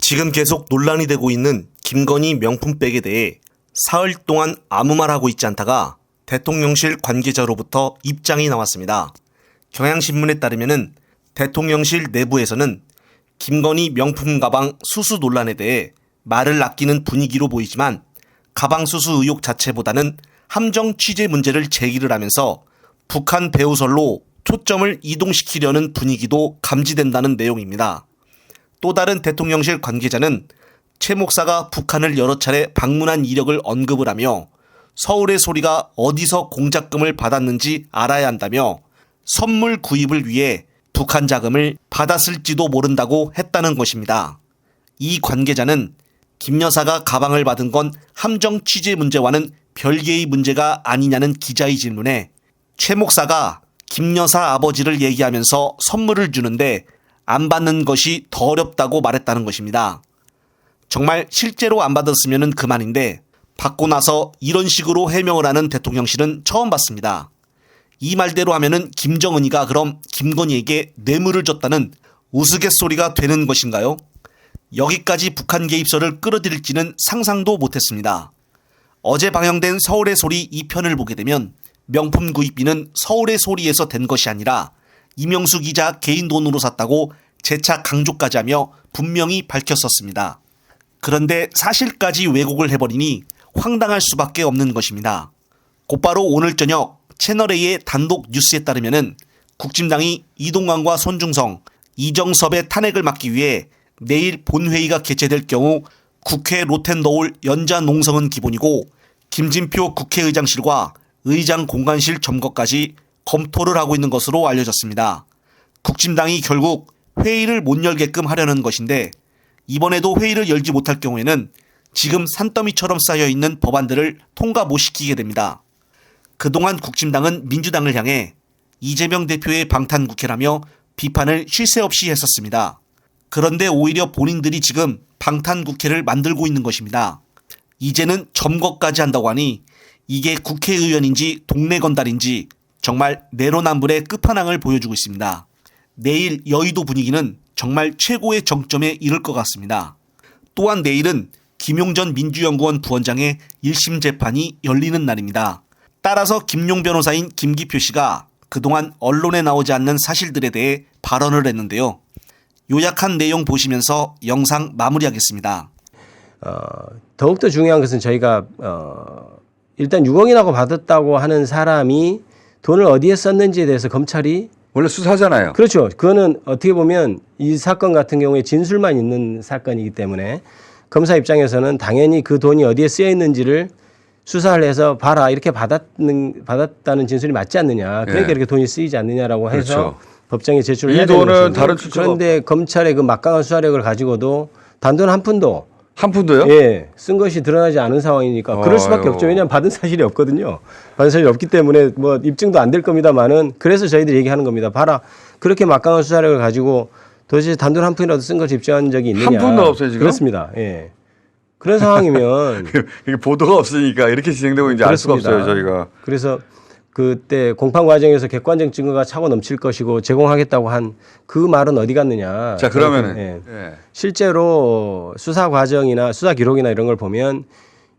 지금 계속 논란이 되고 있는 김건희 명품백에 대해 사흘 동안 아무 말 하고 있지 않다가 대통령실 관계자로부터 입장이 나왔습니다. 경향신문에 따르면 대통령실 내부에서는 김건희 명품 가방 수수 논란에 대해 말을 아끼는 분위기로 보이지만 가방 수수 의혹 자체보다는 함정 취재 문제를 제기를 하면서 북한 배후설로 초점을 이동시키려는 분위기도 감지된다는 내용입니다. 또 다른 대통령실 관계자는 최 목사가 북한을 여러 차례 방문한 이력을 언급을 하며 서울의 소리가 어디서 공작금을 받았는지 알아야 한다며 선물 구입을 위해 북한 자금을 받았을지도 모른다고 했다는 것입니다. 이 관계자는 김 여사가 가방을 받은 건 함정 취재 문제와는 별개의 문제가 아니냐는 기자의 질문에 최 목사가 김 여사 아버지를 얘기하면서 선물을 주는데 안 받는 것이 더 어렵다고 말했다는 것입니다. 정말 실제로 안 받았으면 그만인데 받고 나서 이런 식으로 해명을 하는 대통령실은 처음 봤습니다. 이 말대로 하면은 김정은이가 그럼 김건희에게 뇌물을 줬다는 우스갯소리가 되는 것인가요? 여기까지 북한 개입설을 끌어들일지는 상상도 못했습니다. 어제 방영된 서울의 소리 2편을 보게 되면 명품 구입비는 서울의 소리에서 된 것이 아니라 이명수 기자 개인 돈으로 샀다고 재차 강조까지 하며 분명히 밝혔었습니다. 그런데 사실까지 왜곡을 해버리니 황당할 수밖에 없는 것입니다. 곧바로 오늘 저녁 채널A의 단독 뉴스에 따르면 국진당이 이동관과 손중성, 이정섭의 탄핵을 막기 위해 내일 본회의가 개최될 경우 국회 로텐더홀 연자 농성은 기본이고 김진표 국회의장실과 의장 공관실 점거까지 검토를 하고 있는 것으로 알려졌습니다. 국진당이 결국 회의를 못 열게끔 하려는 것인데 이번에도 회의를 열지 못할 경우에는 지금 산더미처럼 쌓여있는 법안들을 통과 못 시키게 됩니다. 그동안 국진당은 민주당을 향해 이재명 대표의 방탄국회라며 비판을 쉴 새 없이 했었습니다. 그런데 오히려 본인들이 지금 방탄국회를 만들고 있는 것입니다. 이제는 점거까지 한다고 하니 이게 국회의원인지 동네 건달인지 정말 내로남불의 끝판왕을 보여주고 있습니다. 내일 여의도 분위기는 정말 최고의 정점에 이를 것 같습니다. 또한 내일은 김용전 민주연구원 부원장의 1심 재판이 열리는 날입니다. 따라서 김용 변호사인 김기표 씨가 그동안 언론에 나오지 않는 사실들에 대해 발언을 했는데요. 요약한 내용 보시면서 영상 마무리하겠습니다. 더욱더 중요한 것은 저희가 일단 6억이라고 받았다고 하는 사람이 돈을 어디에 썼는지에 대해서 검찰이 원래 수사잖아요. 그렇죠. 그거는 어떻게 보면 이 사건 같은 경우에 진술만 있는 사건이기 때문에 검사 입장에서는 당연히 그 돈이 어디에 쓰여 있는지를 수사를 해서 봐라 이렇게 받았다는 진술이 맞지 않느냐. 그러니까 예. 이렇게 돈이 쓰이지 않느냐라고 해서 그렇죠. 법정에 제출을 해야 이 되는 돈은 것입니다. 다른 출처가 그런데 검찰의 그 막강한 수사력을 가지고도 단돈 한 푼도 한 푼도요? 예, 쓴 것이 드러나지 않은 상황이니까 그럴 수밖에 없죠. 왜냐하면 받은 사실이 없거든요. 받은 사실이 없기 때문에 뭐 입증도 안 될 겁니다만은 그래서 저희들이 얘기하는 겁니다. 봐라. 그렇게 막강한 수사력을 가지고 도대체 단돈 한 푼이라도 쓴 것을 입증한 적이 있느냐. 한 푼도 없어요 지금? 그렇습니다. 예. 그런 상황이면 이게 보도가 없으니까 이렇게 진행되고 있는지 알 수가 없어요 저희가. 그래서 그때 공판 과정에서 객관적 증거가 차고 넘칠 것이고 제공하겠다고 한 그 말은 어디 갔느냐. 자 그러면은 예. 예. 실제로 수사 과정이나 수사 기록이나 이런 걸 보면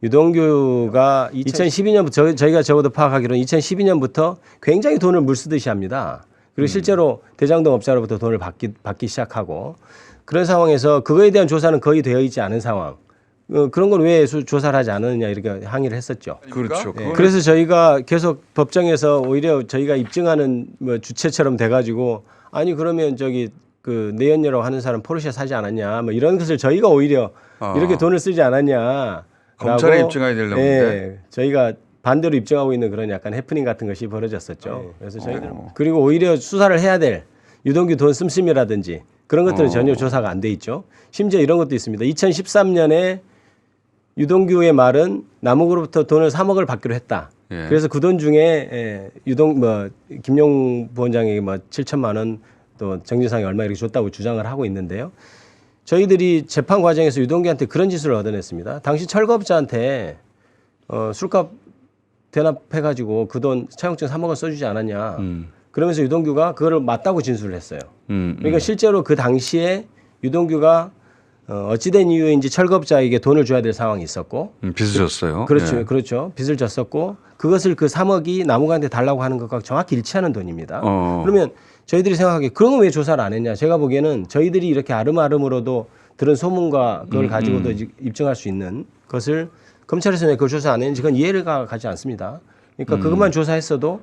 유동규가 2012년부터 저희가 적어도 파악하기로는 2012년부터 굉장히 돈을 물쓰듯이 합니다. 그리고 실제로 대장동 업자로부터 돈을 받기 시작하고 그런 상황에서 그거에 대한 조사는 거의 되어 있지 않은 상황. 그런 걸 왜 조사를 하지 않느냐 이렇게 항의를 했었죠. 그렇죠. 네. 그래서 저희가 계속 법정에서 오히려 저희가 입증하는 뭐 주체처럼 돼가지고 아니 그러면 저기 그 내연녀라고 하는 사람 포르쉐 사지 않았냐 뭐 이런 것을 저희가 오히려 이렇게 돈을 쓰지 않았냐. 검찰에 입증해야 되려고 네, 저희가 반대로 입증하고 있는 그런 약간 해프닝 같은 것이 벌어졌었죠. 그래서 저희들 그리고 오히려 수사를 해야 될 유동규 돈 씀씀이라든지 그런 것들은 전혀 조사가 안 돼 있죠. 심지어 이런 것도 있습니다. 2013년에 유동규의 말은 남욱으로부터 돈을 3억을 받기로 했다. 예. 그래서 그 돈 중에 김용 부원장에게 7천만 원 또 정진상이 얼마 이렇게 줬다고 주장을 하고 있는데요. 저희들이 재판 과정에서 유동규한테 그런 지수를 얻어냈습니다. 당시 철거업자한테 술값 대납해가지고 그 돈 차용증 3억을 써주지 않았냐. 그러면서 유동규가 그거를 맞다고 진술을 했어요. 그러니까 실제로 그 당시에 유동규가 어찌된 이유인지 철거업자에게 돈을 줘야 될 상황이 있었고 빚을 졌어요. 그렇죠. 예. 그렇죠. 빚을 졌었고 그것을 그 3억이 나무가한테 달라고 하는 것과 정확히 일치하는 돈입니다. 그러면 저희들이 생각하기에 그런 건 왜 조사를 안 했냐. 제가 보기에는 저희들이 이렇게 아름아름으로도 들은 소문과 그걸 가지고도 입증할 수 있는 것을 검찰에서 왜 그걸 조사 안 했는지 그건 이해가 가지 않습니다. 그러니까 그것만 조사했어도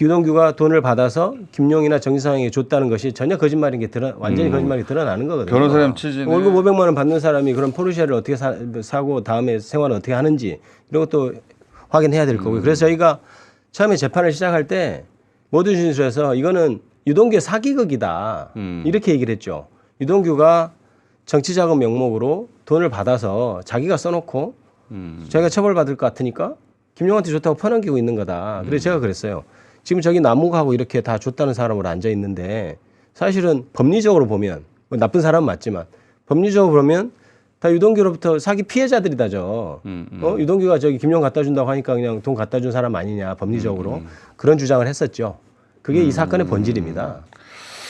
유동규가 돈을 받아서 김용이나 정진상에게 줬다는 것이 전혀 거짓말인 게 완전히 거짓말이 드러나는 거거든요. 변호사님 취지는 월급 500만 원 받는 사람이 그런 포르쉐를 어떻게 사고 다음에 생활을 어떻게 하는지 이런 것도 확인해야 될 거고요. 그래서 저희가 처음에 재판을 시작할 때 모든 진술에서 이거는 유동규의 사기극이다 이렇게 얘기를 했죠. 유동규가 정치자금 명목으로 돈을 받아서 자기가 써놓고 자기가 처벌받을 것 같으니까 김용한테 좋다고 퍼넘기고 있는 거다. 그래서 제가 그랬어요. 지금 저기 나무가하고 이렇게 다 줬다는 사람으로 앉아 있는데 사실은 법리적으로 보면 뭐 나쁜 사람은 맞지만 법리적으로 보면 다 유동규로부터 사기 피해자들이다죠. 유동규가 저기 김용 갖다 준다고 하니까 그냥 돈 갖다 준 사람 아니냐 법리적으로 그런 주장을 했었죠. 그게 이 사건의 본질입니다.